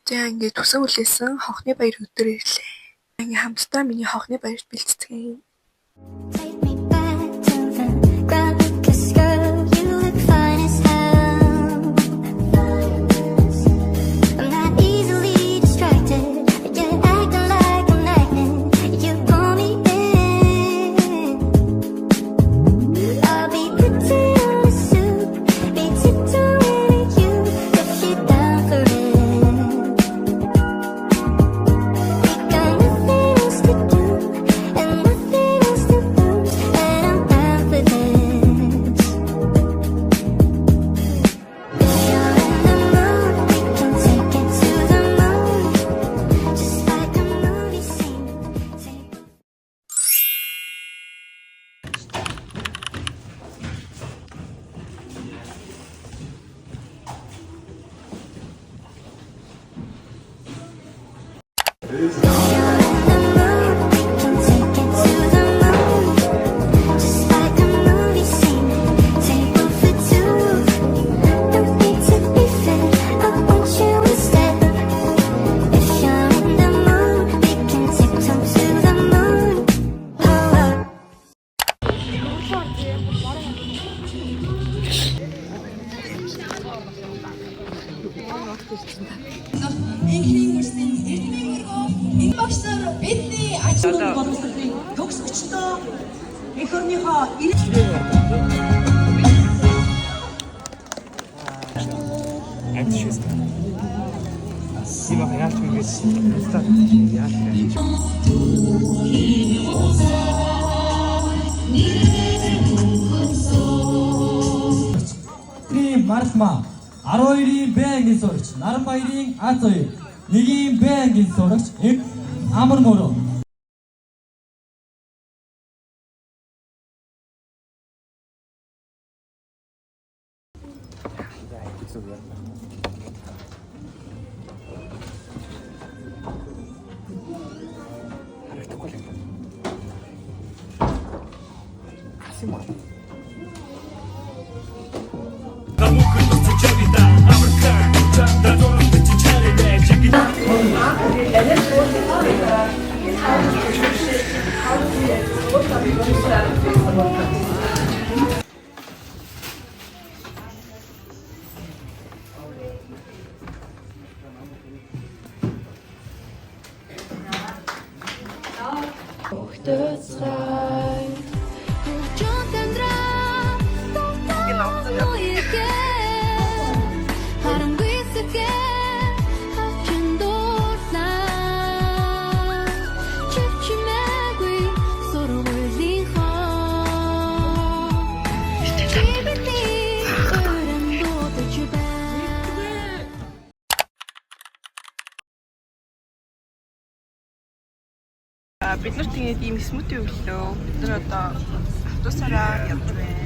За ингээд төсөө хүлээсэн хонхны баяр өдөр ирлээ. Ингээ хамтдаа миний хонхны баярт бэлтгэе. Take me back to the ground, because girl, you look fine as hell. I'm not easily distracted. You're acting like a magnet. You pull me in. I'll be putting on a suit, be tiptoeing at you if you're down for it. We got nothing else to do and nothing else to lose, and I'm down for this. You're in the mood, we can take it to the moon, just like a movie scene. You're in the mood, we can take it to the moon, just like a movie scene. Table for two, don't need to be fair, I want you instead. If you're in the mood, we can tiptoe to the moon. Oh, oh. Энхний үсний эрдмийн өргөө энэ багшаар бидний ач холбогдол боловсролын төгс өчтөө эх орныхоо Сима яач мэгээс стат яач Марсма 12-ийн Б ангийн сурагч, Наранбаярын А зоёо, 1-ийн Б ангийн сурагч Амар мөрөө. Бид нар тэгээд ийм смути өглөө. Бид нар одоо автобусаараа явж байна.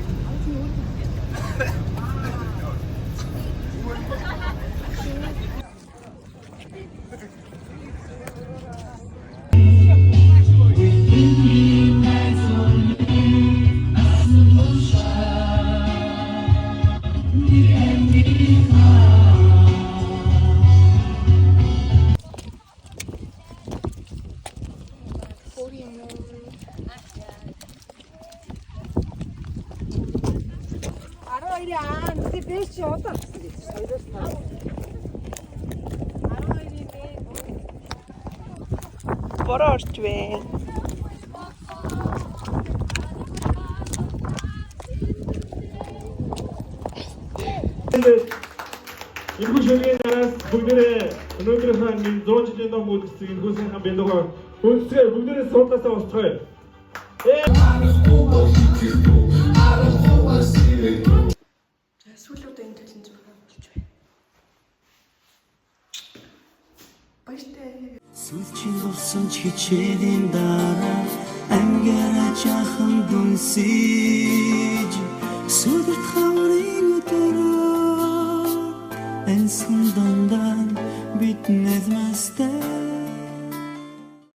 Бороо орч байна. Энэхүү шүргийн нараас бүгдээрээ өнөөдрийнхөө 100 жилийн ном үлдсэн энэхүү сайхан бэлгөө өнцгөө бүгдээрээ суудлаасаа устгая. Сүүлүүд энэ төлөв зураг болж байна. Баяртай. Сүлжин болсон ч хичээлийн дараа ангаараа жахан дүнсэж сүдэрт хаврын өдрөө энсэн дондан бид нэзмэстэй